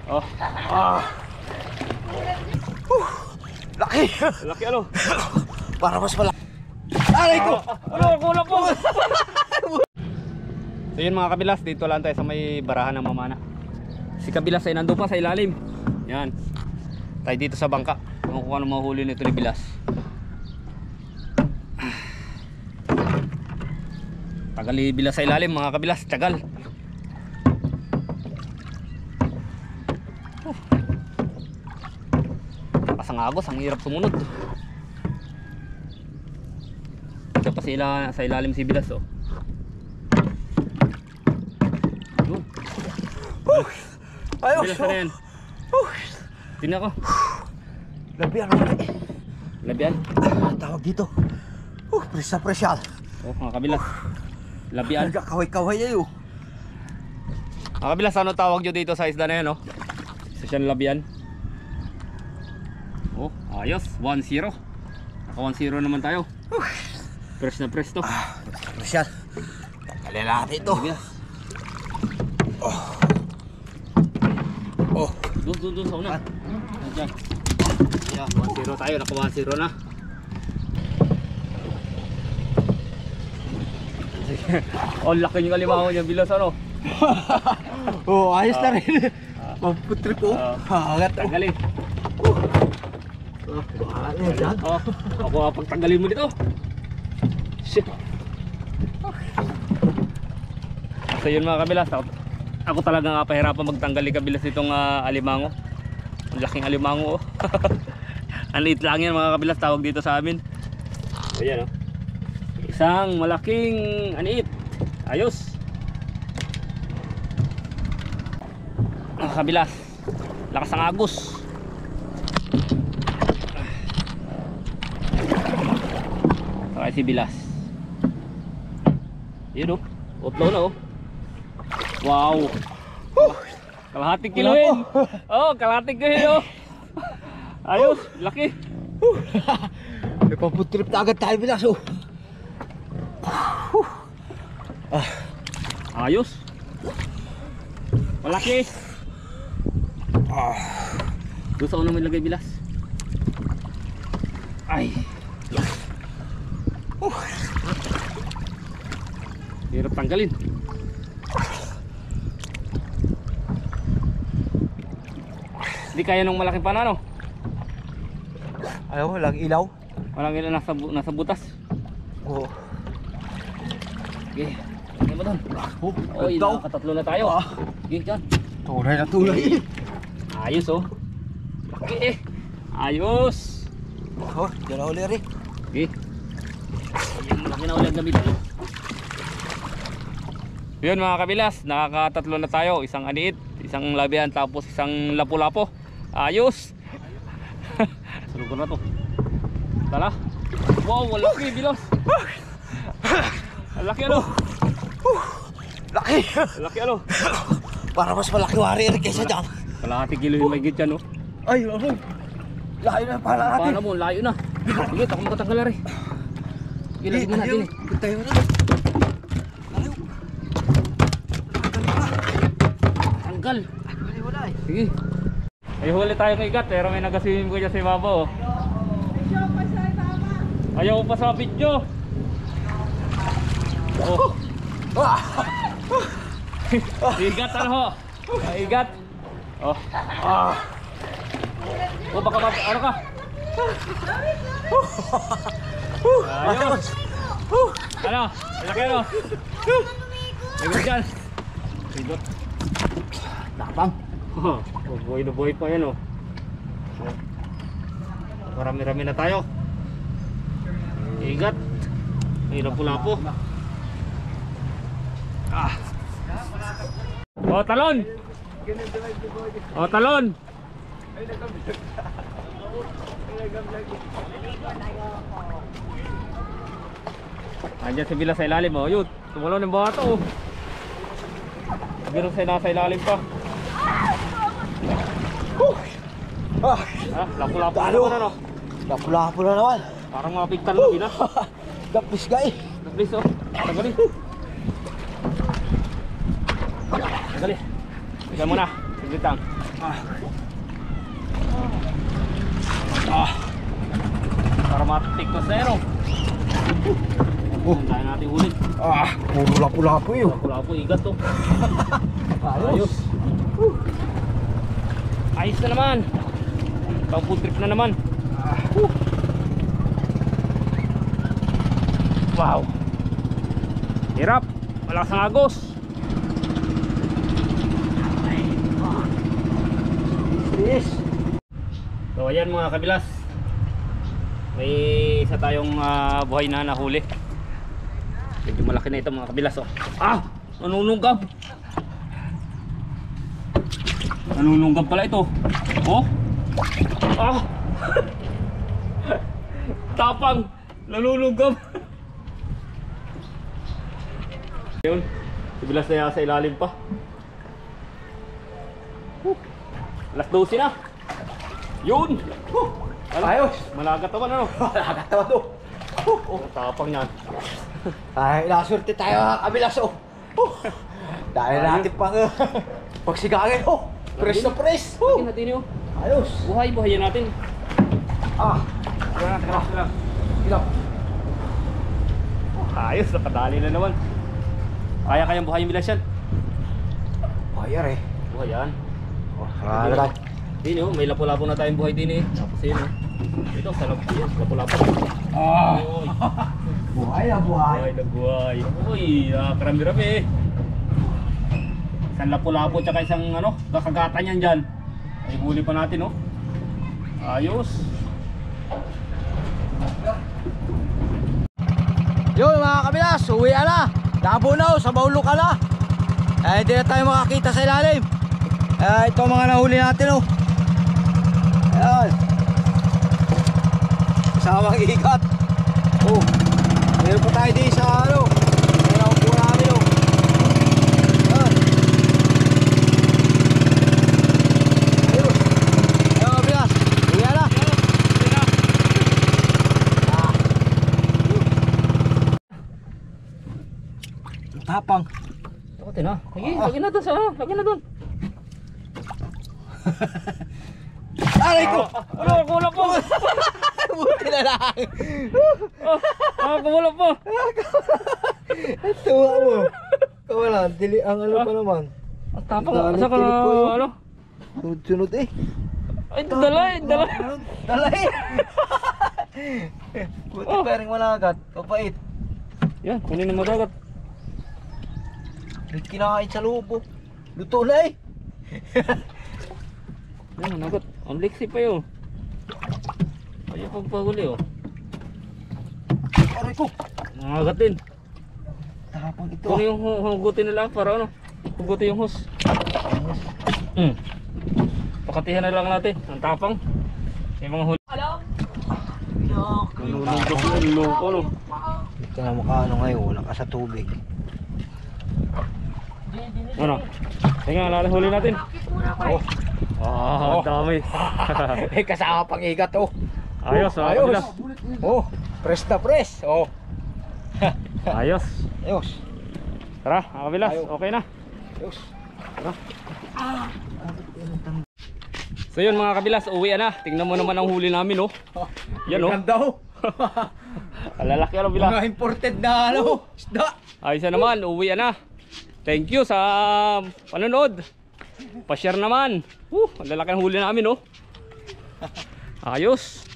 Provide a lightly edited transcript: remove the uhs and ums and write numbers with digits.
Oh. Laki. Laki ano? Para mas malaki. Aray ko. Ano, kulang po. So yun mga kabilas, dito lang tayo sa may barahan ng mamana. Si Kabilas ay nandun pa sa ilalim. Yan. Tayo dito sa bangka. Kung ano mahuli nito ni Bilas. Tagali Bilas sa ilalim mga kabilas, tagal. Pasang agos, ang hirap sumunod. Ito pa sila sa ilalim si Bilas oh. Yun. Ayos. Bilas na yan. Tingnan ko. Labian. Labian. Tawag dito. Presa presyal. Oh mga kabilas. Labian. Nagkakaway-kaway ayo. Mga kabilas, ano tawag nyo dito sa isda na yan oh? Isa siyang labian. Oh, ayos. 1-0. Naka 1-0 naman tayo. Fresh na fresh to. Presyal. Tanggalin natin ito. Oh. Doon sa una. Nandiyan. Yeah, 1-0 tayo. Naka 1-0 na. Oh, laki yung kalimango niya Bilas ano? Oh, ayos na rin. Maputrip ko. Hangat. Tanggalin. Bahala niya dyan. Oh, ako pagtanggalin mo dito. Shit. So yun mga kabilas, ako talaga nga pahirapan magtanggal ni Kabilas itong alimango. Ang laking alimango oh. Ang liit lang yan mga kabilas, tawag dito sa amin. Ayan oh. Isang malaking aniit. Ayos. Mga kabilas, lakas ang agos. Saka si Bilas. Yun oh, utlaw na oh. Wow. Kalahating kilo yun. Oh, kalahating kilo yun oh. Ayos, laki. May paputrip na agad tayo Bilas oh. Ayos. Malaki. Doon sa unang may lagay Bilas. Ay. Hirap tanggalin. Hindi kaya nung malaking panano. Ayaw, walang ilaw. Walang ilan nasa butas. Oh. Okay. Ano mo doon? Oh, nakakatatlo na tayo. Okay, dyan. Tunay na tunay. Ayos oh. Laki eh. Ayos. Oh, dyan na uli rin. Okay. Laki na ulit gamit. Yun mga kabilas, nakakatatlo na tayo. Isang aniit, isang labian, tapos isang lapu-lapo. Ayos. Sulog ko na to. Tala. Wow, laki Bilas. Laki ano? Laki. Laki ano? Para mas malaki wari rin kaysa dyan. Kalahating kilo yung may git yan oh. Ay, ano? Layo na pala natin. Paano mo? Layo na. Sige, ako makatanggal na rin. Sige, lagyan mo natin eh. Puntayo na. Layo. Tanggal. Ay, wala eh. Sige. Ay huli tayo ng ikat pero may nagasimin ko dyan sa ibabaw oh. Ayaw pa sa video. Oh. Igat ano ho? Igat. Oh. Oh baka ano ka? Ayos. Ano? Laki ano? Igat dyan. Igat. Tapang. Oh, buhay na buhay pa yan oh. Marami-rami na tayo. Igat. May lapu-lapo. Oh, talon. Oh, talon. Andiyan si Bilas sa ilalim oh. Yun, tumalon ng bata oh. Meron sa nasa ilalim pa. Lapu-lapo na naman ano. Lapu-lapo na naman. Parang mga pigtan na Bilas. Gapis gay. Gapis oh. Tagali. Tagali. Tignan mo na. Siglit lang. Para matikos na yan, oh. Ang dahil natin huli. Puro lapu-lapu yun. Wala po, igat, oh. Ayos. Ayos na naman. Pang food trip na naman. Wow. Hirap. Malakas ang agos. Yes. So ayan mga kabilas. May isa tayong buhay na nahuli. Medyo malaki na ito mga kabilas, oh. Nanununggab. Nanununggab pala ito. Oh. Tapang. Nanununggab. Yun. Kabilas na yan sa ilalim pa. Alas 12 na. Yun. Ayos. Malagat naman, ano? Nakakatawa to. Tapang yan. Ay, nasurte tayo kabilas oh. Dahil natin pang pagsigangin oh. Press na press. Lagyan natin yun. Ayos. Buhayin natin. Teka lang. Ilaw. Ayos, nakadali na naman. Kayang buhayin bilas yan. Bayar eh. Buhayan. Lagay. Dini oh, may lapu-lapu na tayong buhay din eh. Tapos yun oh. Ito, sa lapu-lapu. Uy. Buhay na buhay. Buhay na buhay. Uy, nakarami-rami eh. Isang lapu-lapu tsaka isang kakagatan yan dyan. Ay huli pa natin oh. Ayos. Yun mga kabilas, uwi na. Nabunaw, sa Baulo ka na. Hindi na tayo makakita sa ilalim. Ito mga nahuli natin oh. Ayan. Kasamang ikat. Oh. Meron pa tayo di sa meron po namin oh. Ayan. Ayos. Ayun kabilas, uwi na. Tapang. Ito na. Sige, lagyan na doon sa lagyan na doon. Aray ko! Kulang po. Buti na lang. Kulang po. Tuwa mo. Wala, dili ang pa naman. Ang tapang Dami sa tinik ko yun. ano? Sunod-sunod eh. Ay, dala. Dala eh. Buti pa rin managat. Papait. Yan, kunin na magagat. Kinakain sa lubo. Luto na eh. Yan, managat. Ang liksi pa yun. Ayaw pagpahuli oh. Aray ko. Managat din. Tapang ito Kunin yung hugutin nila para hugutin yung hose. Pakatihan na lang natin. Ang tapang. May mga huli. Nulunok no. Ito na mukha ngayon. Wala ka sa tubig. Ano? Tingnan, lalahuli natin. Ang dami. Kasama pang ikat oh. Ayos, Ayos. Oh, press na press. Oh. Ayos. Ayos. Tara, mga kabilas, okay na. Ayos. So yun mga kabilas, uwi na. Tingnan mo naman ang huli namin oh. Yan oh. Ganda oh. Alalaki ano bilas. Mga imported na isda. Ayos na naman, uwi na. Thank you sa panonood. Pa-share naman. Ang lalaki ng huli namin oh. Ayos.